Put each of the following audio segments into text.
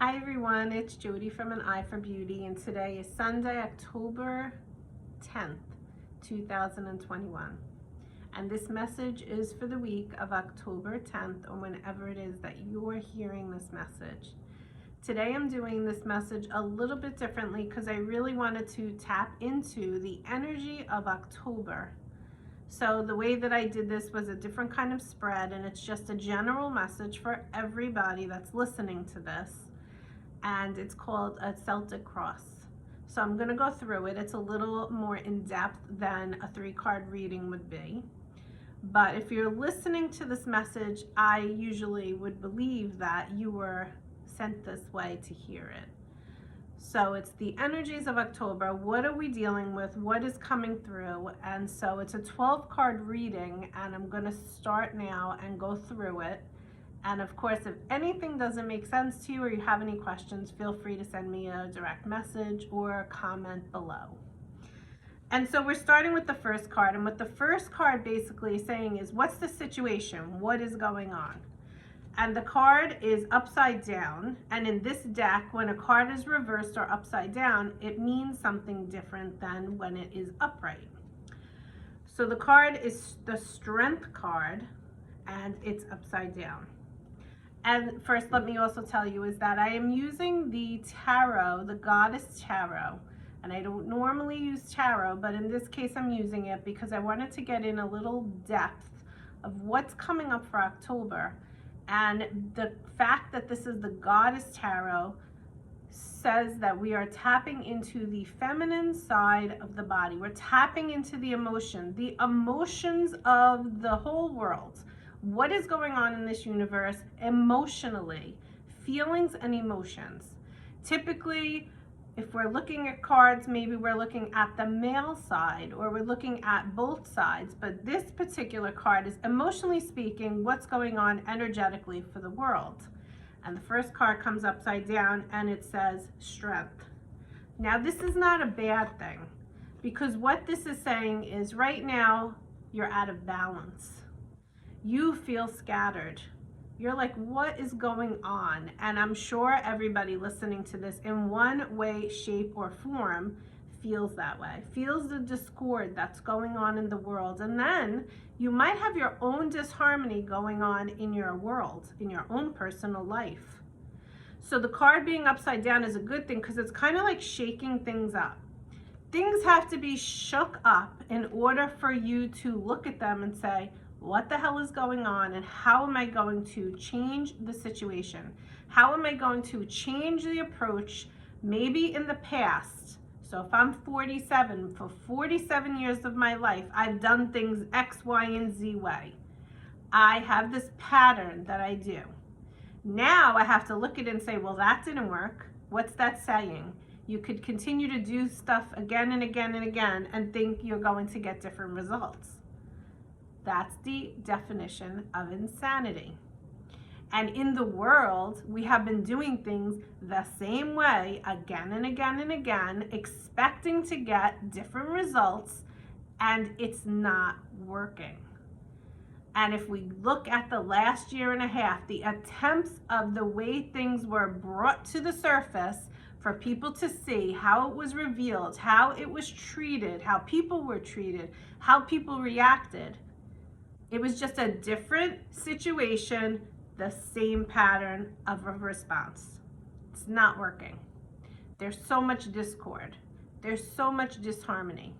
Hi everyone, it's Jody from An Eye for Beauty, and today is Sunday, October 10th, 2021. And this message is for the week of October 10th, or whenever it is that you're hearing this message. Today I'm doing this message a little bit differently because I really wanted to tap into the energy of October. So the way that I did this was a different kind of spread, and it's just a general message for everybody that's listening to this. And it's called a Celtic cross. So I'm going to go through it. It's a little more in depth than a 3-card reading would be. But if you're listening to this message, I usually would believe that you were sent this way to hear it. So it's the energies of October. What are we dealing with? What is coming through? And so it's a 12-card reading, and I'm going to start now and go through it. And of course, if anything doesn't make sense to you or you have any questions, feel free to send me a direct message or comment below. And so we're starting with the first card. And what the first card basically is saying is, what's the situation? What is going on? And the card is upside down. And in this deck, when a card is reversed or upside down, it means something different than when it is upright. So the card is the Strength card, and it's upside down. And first, let me also tell you is that I am using the tarot, the Goddess Tarot. And I don't normally use tarot, but in this case I'm using it because I wanted to get in a little depth of what's coming up for October. And the fact that this is the Goddess Tarot says that we are tapping into the feminine side of the body. We're tapping into the emotions of the whole world. What is going on in this universe emotionally, feelings and emotions. Typically, if we're looking at cards, maybe we're looking at the male side or we're looking at both sides, but this particular card is emotionally speaking what's going on energetically for the world. And the first card comes upside down and it says Strength. Now this is not a bad thing, because what this is saying is right now you're out of balance. You feel scattered. You're like, what is going on? And I'm sure everybody listening to this in one way, shape, or form feels that way, feels the discord that's going on in the world. And then you might have your own disharmony going on in your world, in your own personal life. So the card being upside down is a good thing because it's kind of like shaking things up. Things have to be shook up in order for you to look at them and say, what the hell is going on, and how am I going to change the situation? How am I going to change the approach maybe in the past? So if I'm 47, for 47 years of my life, I've done things X, Y, and Z way. I have this pattern that I do. Now I have to look at it and say, well, that didn't work. What's that saying? You could continue to do stuff again and again and again and think you're going to get different results. That's the definition of insanity. And in the world, we have been doing things the same way again and again and again, expecting to get different results, and it's not working. And if we look at the last year and a half, the attempts of the way things were brought to the surface for people to see how it was revealed, how it was treated, how people were treated, how people reacted, it was just a different situation, the same pattern of a response. It's not working. There's so much discord. There's so much disharmony.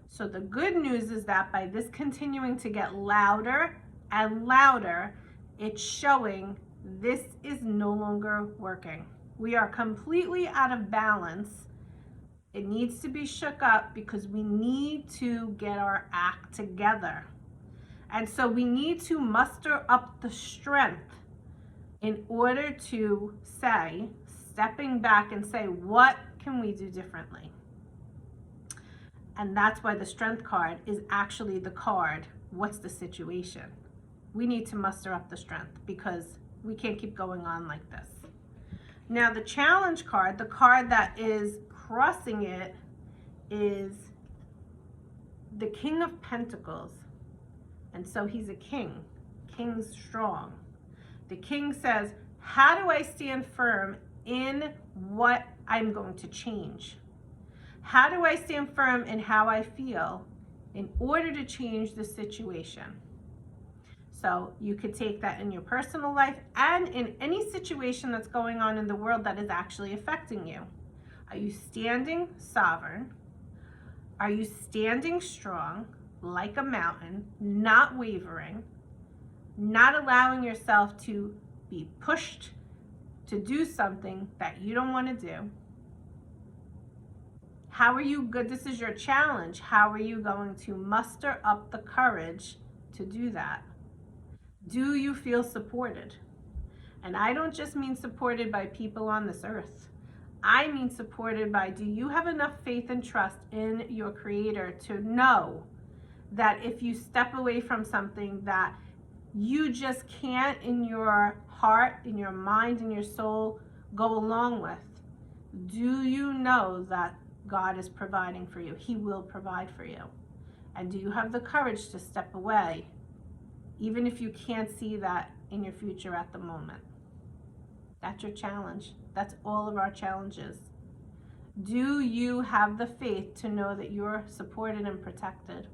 So the good news is that by this continuing to get louder and louder, it's showing this is no longer working. We are completely out of balance. It needs to be shook up because we need to get our act together. And so we need to muster up the strength in order to say, stepping back and say, what can we do differently? And that's why the Strength card is actually the card, what's the situation? We need to muster up the strength because we can't keep going on like this. Now the Challenge card, the card that is crossing it, is the King of Pentacles. And so he's a king. King's strong. The king says, how do I stand firm in what I'm going to change. How do I stand firm in how I feel in order to change the situation? So you could take that in your personal life and in any situation that's going on in the world that is actually affecting you. Are you standing sovereign? Are you standing strong like a mountain, not wavering, not allowing yourself to be pushed to do something that you don't want to do? How are you good? This is your challenge. How are you going to muster up the courage to do that? Do you feel supported? And I don't just mean supported by people on this earth. I mean supported by, do you have enough faith and trust in your Creator to know that if you step away from something that you just can't in your heart, in your mind, in your soul go along with, do you know that God is providing for you? He will provide for you. And do you have the courage to step away, even if you can't see that in your future at the moment? That's your challenge. That's all of our challenges. Do you have the faith to know that you're supported and protected?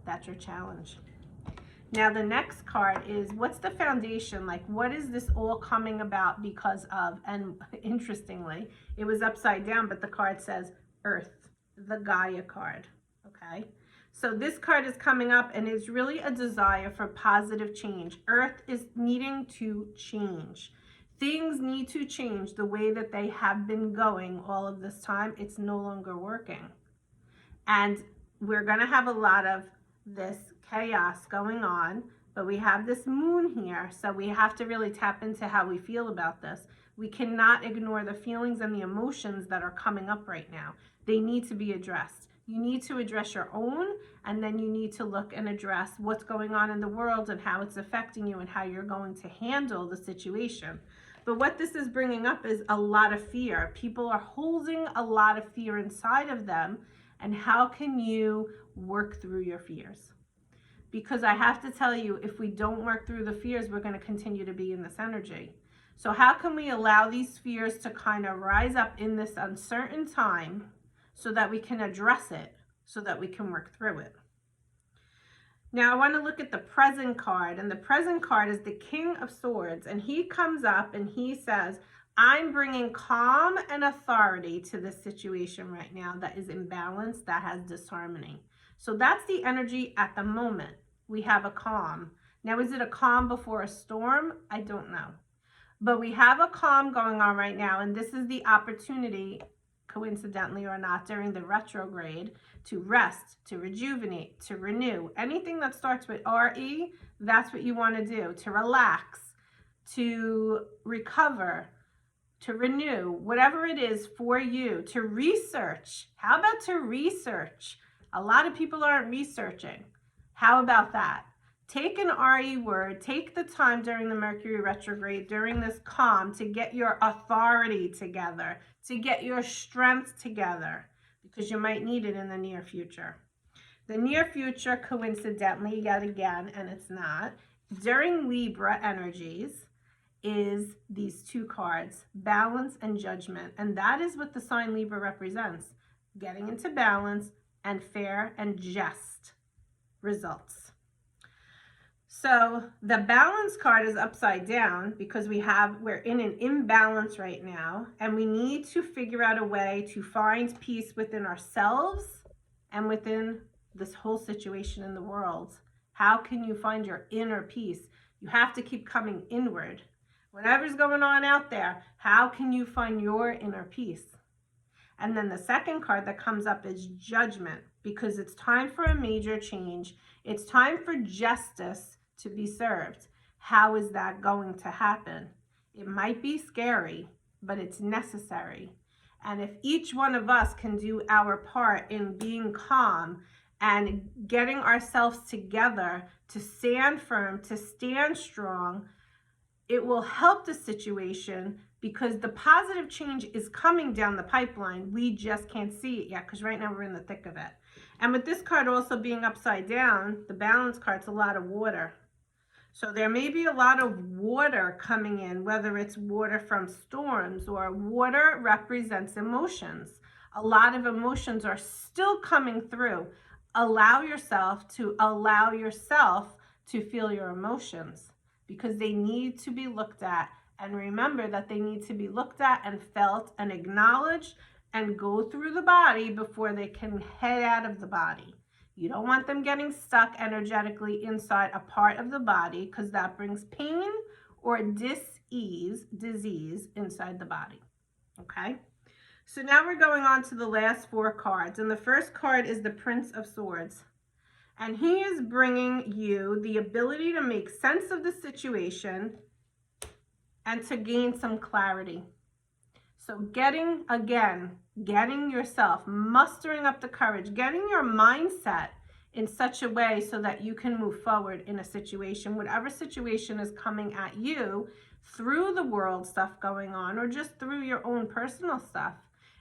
That's your challenge. Now the next card is, what's the foundation? Like, what is this all coming about because of? And interestingly, it was upside down, but the card says Earth, the Gaia card, okay? So this card is coming up and is really a desire for positive change. Earth is needing to change. Things need to change the way that they have been going all of this time. It's no longer working. And we're going to have a lot of this chaos going on, but we have this moon here, so we have to really tap into how we feel about this. We cannot ignore the feelings and the emotions that are coming up right now. They need to be addressed. You need to address your own, and then you need to look and address what's going on in the world and how it's affecting you and how you're going to handle the situation. But what this is bringing up is a lot of fear. People are holding a lot of fear inside of them, and how can you work through your fears? Because I have to tell you, if we don't work through the fears, we're going to continue to be in this energy. So how can we allow these fears to kind of rise up in this uncertain time so that we can address it, so that we can work through it? Now I want to look at the present card, and the present card is the King of Swords, and he comes up and he says, I'm bringing calm and authority to this situation right now that is imbalanced, that has disharmony. So that's the energy at the moment. We have a calm. Now, is it a calm before a storm? I don't know. But we have a calm going on right now, and this is the opportunity, coincidentally or not, during the retrograde to rest, to rejuvenate, to renew. Anything that starts with RE, that's what you want to do, to relax, to recover, to renew, whatever it is for you, to research. How about to research? A lot of people aren't researching. How about that? Take an RE word, take the time during the Mercury retrograde, during this calm, to get your authority together, to get your strength together, because you might need it in the near future. The near future, coincidentally, yet again, and it's not, during Libra energies, is these two cards, balance and judgment. And that is what the sign Libra represents, getting into balance and fair and just results. So the balance card is upside down because we're in an imbalance right now, and we need to figure out a way to find peace within ourselves and within this whole situation in the world. How can you find your inner peace? You have to keep coming inward. Whatever's going on out there, how can you find your inner peace? And then the second card that comes up is judgment, because it's time for a major change. It's time for justice to be served. How is that going to happen? It might be scary, but it's necessary. And if each one of us can do our part in being calm and getting ourselves together to stand firm, to stand strong, it will help the situation, because the positive change is coming down the pipeline. We just can't see it yet because right now we're in the thick of it. And with this card also being upside down, the balance card's a lot of water. So there may be a lot of water coming in, whether it's water from storms, or water represents emotions. A lot of emotions are still coming through. Allow yourself to feel your emotions, because they need to be looked at. And remember that they need to be looked at and felt and acknowledged and go through the body before they can head out of the body. You don't want them getting stuck energetically inside a part of the body, because that brings pain or disease inside the body. Okay? So now we're going on to the last 4 cards. And the first card is the Prince of Swords. And he is bringing you the ability to make sense of the situation and to gain some clarity. So getting yourself, mustering up the courage, getting your mindset in such a way so that you can move forward in a situation, whatever situation is coming at you through the world stuff going on, or just through your own personal stuff.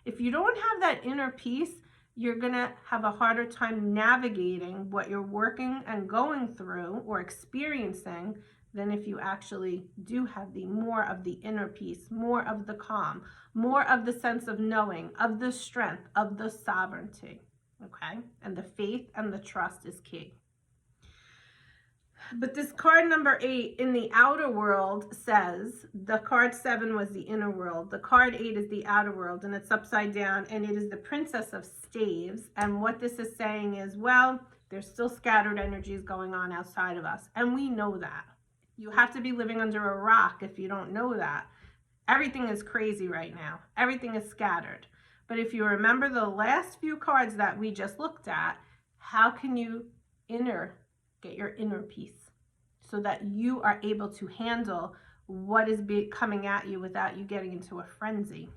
If you don't have that inner peace, you're gonna have a harder time navigating what you're working and going through or experiencing than if you actually do have more of the inner peace, more of the calm, more of the sense of knowing, of the strength, of the sovereignty, okay? And the faith and the trust is key. But this card number 8 in the outer world says, the card 7 was the inner world. The card 8 is the outer world, and it's upside down, and it is the Princess of Staves. And what this is saying is, well, there's still scattered energies going on outside of us, and we know that. You have to be living under a rock if you don't know that. Everything is crazy right now. Everything is scattered. But if you remember the last few cards that we just looked at, how can you get your inner peace so that you are able to handle what is coming at you without you getting into a frenzy?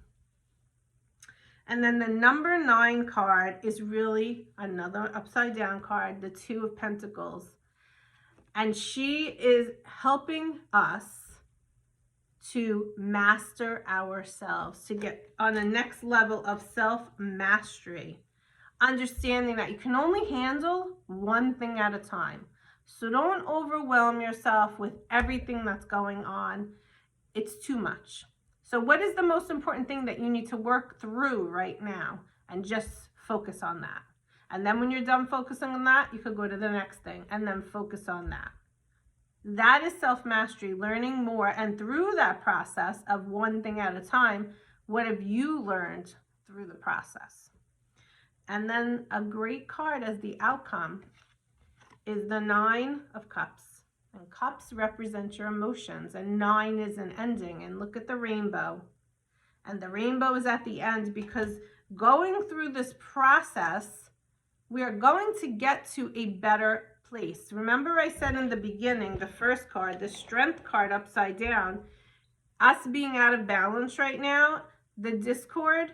And then the number 9 card is really another upside down card, the 2 of Pentacles. And she is helping us to master ourselves, to get on the next level of self-mastery. Understanding that you can only handle one thing at a time. So don't overwhelm yourself with everything that's going on. It's too much. So what is the most important thing that you need to work through right now? And just focus on that. And then when you're done focusing on that, you could go to the next thing and then focus on that. That is self-mastery, learning more. And through that process of one thing at a time, what have you learned through the process? And then a great card as the outcome is the 9 of Cups. And cups represent your emotions, and 9 is an ending. And look at the rainbow. And the rainbow is at the end, because going through this process, we are going to get to a better place. Remember I said in the beginning, the first card, the Strength card upside down, us being out of balance right now, the discord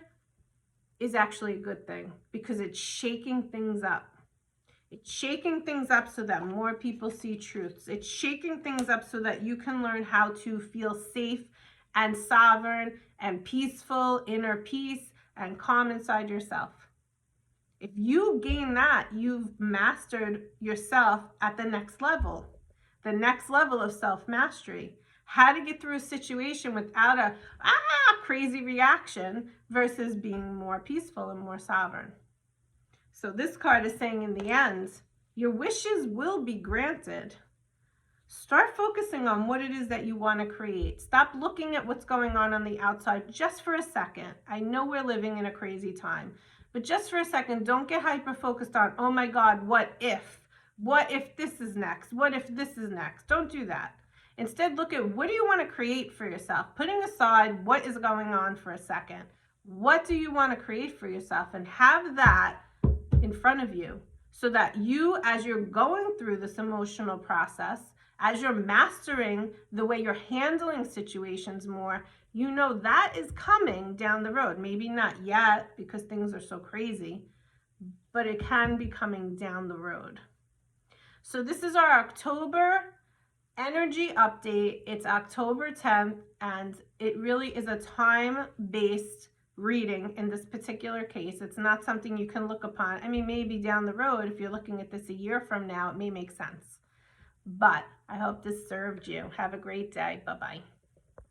is actually a good thing, because it's shaking things up. It's shaking things up so that more people see truths. It's shaking things up so that you can learn how to feel safe and sovereign and peaceful, inner peace and calm inside yourself. If you gain that, you've mastered yourself at the next level of self-mastery. How to get through a situation without a crazy reaction versus being more peaceful and more sovereign. So this card is saying in the end, your wishes will be granted. Start focusing on what it is that you want to create. Stop looking at what's going on the outside just for a second. I know we're living in a crazy time, but just for a second, don't get hyper-focused on, oh my God, what if? What if this is next? What if this is next? Don't do that. Instead, look at what do you want to create for yourself? Putting aside what is going on for a second. What do you want to create for yourself? And have that in front of you so that you, as you're going through this emotional process, as you're mastering the way you're handling situations more, you know that is coming down the road. Maybe not yet because things are so crazy, but it can be coming down the road. So this is our October energy update. It's October 10th, and it really is a time-based reading in this particular case. It's not something you can look upon. I mean, maybe down the road, if you're looking at this a year from now, it may make sense. But I hope this served you. Have a great day. Bye-bye.